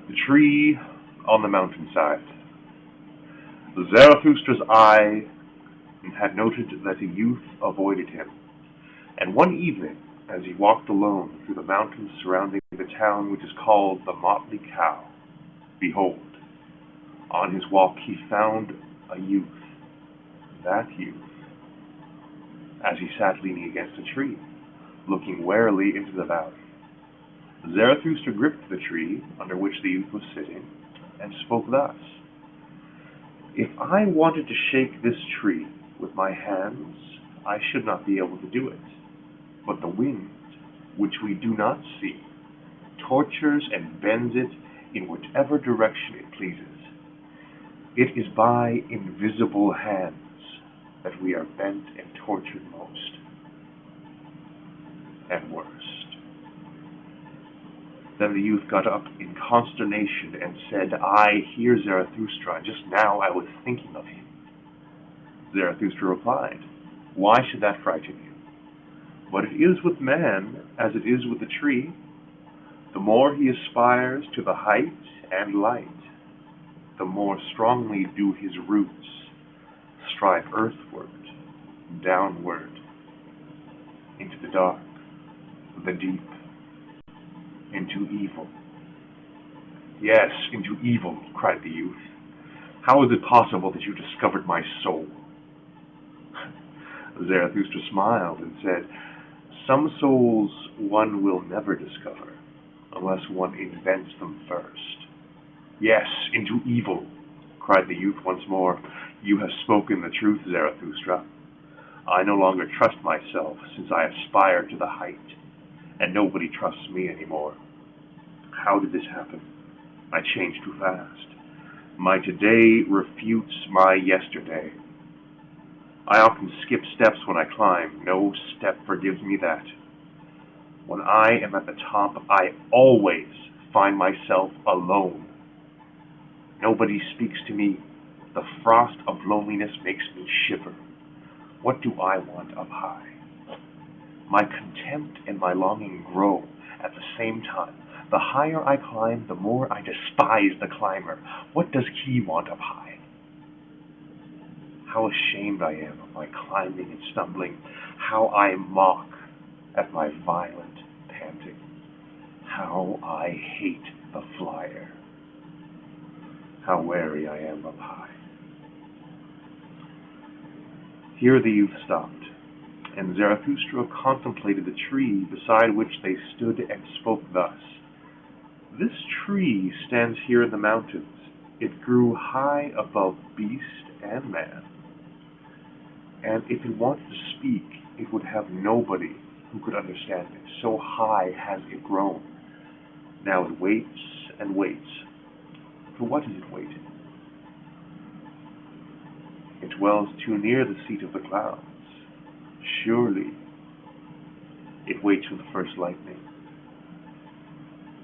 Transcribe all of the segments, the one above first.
The tree on the mountainside. Zarathustra's eye had noted that a youth avoided him, and one evening, as he walked alone through the mountains surrounding the town which is called the Motley Cow, behold, on his walk he found a youth. That youth, as he sat leaning against a tree, looking warily into the valley. Zarathustra gripped the tree under which the youth was sitting, and spoke thus: "If I wanted to shake this tree with my hands, I should not be able to do it. But the wind, which we do not see, tortures and bends it in whichever direction it pleases. It is by invisible hands that we are bent and tortured most and worst." Then the youth got up in consternation and said, "I hear Zarathustra, and just now I was thinking of him." Zarathustra replied, "Why should that frighten you? But it is with man as it is with the tree. The more he aspires to the height and light, the more strongly do his roots strive earthward, downward, into the dark, the deep, into evil." "Yes, into evil," cried the youth. "How is it possible that you discovered my soul?" Zarathustra smiled and said, "Some souls one will never discover, unless one invents them first." "Yes, into evil," cried the youth once more. "You have spoken the truth, Zarathustra. I no longer trust myself, since I aspire to the height, and nobody trusts me anymore. How did this happen? I changed too fast. My today refutes my yesterday. I often skip steps when I climb. No step forgives me that. When I am at the top, I always find myself alone. Nobody speaks to me. The frost of loneliness makes me shiver. What do I want up high? My contempt and my longing grow at the same time. The higher I climb, the more I despise the climber. What does he want up high? How ashamed I am of my climbing and stumbling. How I mock at my violent panting. How I hate the flyer. How weary I am up high." Here the youth stopped, and Zarathustra contemplated the tree beside which they stood and spoke thus: "This tree stands here in the mountains. It grew high above beast and man, and if it wanted to speak, it would have nobody who could understand it. So high has it grown. Now it waits and waits. For what is it waiting? It dwells too near the seat of the clouds. Surely it waits for the first lightning."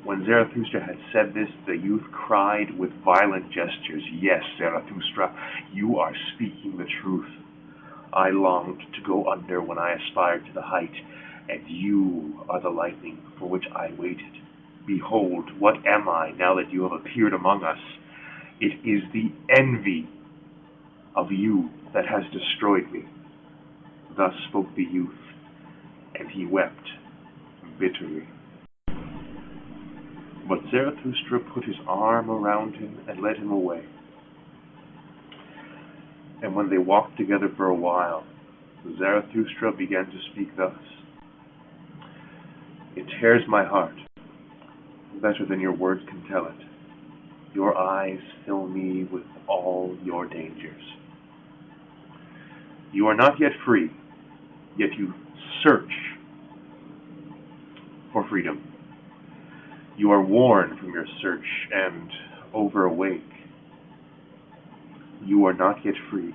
When Zarathustra had said this, the youth cried with violent gestures, "Yes, Zarathustra, you are speaking the truth. I longed to go under when I aspired to the height, and you are the lightning for which I waited. Behold, what am I now that you have appeared among us? It is the envy of you that has destroyed me." Thus spoke the youth, and he wept bitterly. But Zarathustra put his arm around him and led him away. And when they walked together for a while, Zarathustra began to speak thus: "It tears my heart, better than your words can tell it. Your eyes fill me with all your dangers. You are not yet free, yet you search for freedom. You are worn from your search and over awake. You are not yet free,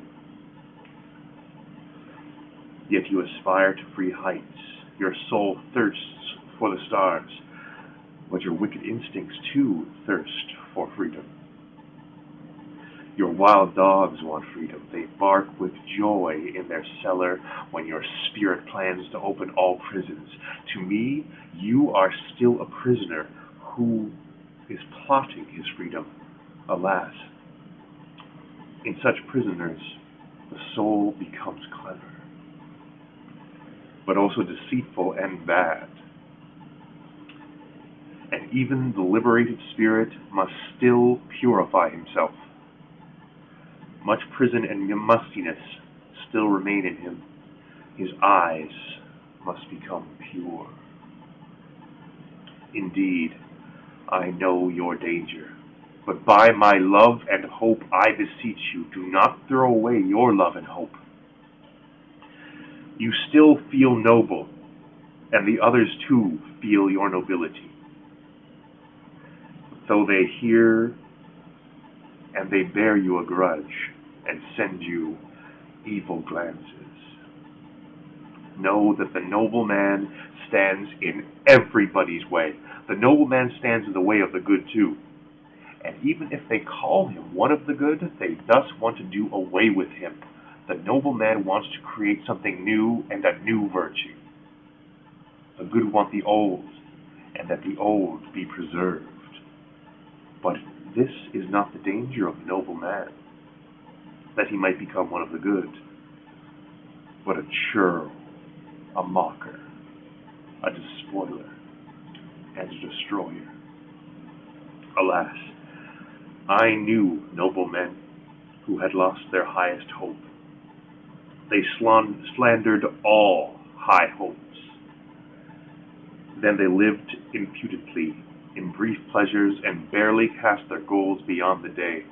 yet you aspire to free heights. Your soul thirsts for the stars, but your wicked instincts too thirst for freedom. Your wild dogs want freedom. They bark with joy in their cellar when your spirit plans to open all prisons. To me, you are still a prisoner who is plotting his freedom. Alas, in such prisoners, the soul becomes clever, but also deceitful and bad. And even the liberated spirit must still purify himself. Much prison and mustiness still remain in him. His eyes must become pure. Indeed, I know your danger, but by my love and hope I beseech you, do not throw away your love and hope. You still feel noble, and the others too feel your nobility. Though they hear and they bear you a grudge and send you evil glances, know that the noble man stands in everybody's way. The noble man stands in the way of the good too. And even if they call him one of the good, they thus want to do away with him. The noble man wants to create something new and a new virtue. The good want the old, and that the old be preserved. But this is not the danger of the noble man, that he might become one of the good, but a churl, a mocker, a despoiler, and a destroyer. Alas, I knew noble men who had lost their highest hope. They slandered all high hopes. Then they lived impudently in brief pleasures and barely cast their goals beyond the day.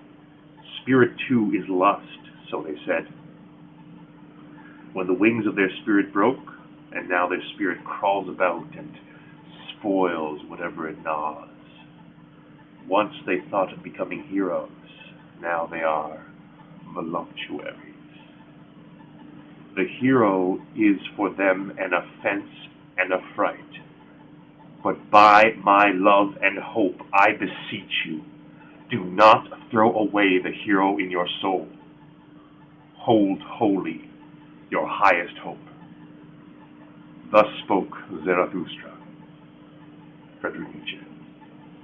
Spirit too is lust, so they said. When the wings of their spirit broke, and now their spirit crawls about and spoils whatever it gnaws. Once they thought of becoming heroes, now they are voluptuaries. The hero is for them an offense and a fright. But by my love and hope, I beseech you, do not throw away the hero in your soul. Hold holy your highest hope. Thus spoke Zarathustra. Friedrich Nietzsche.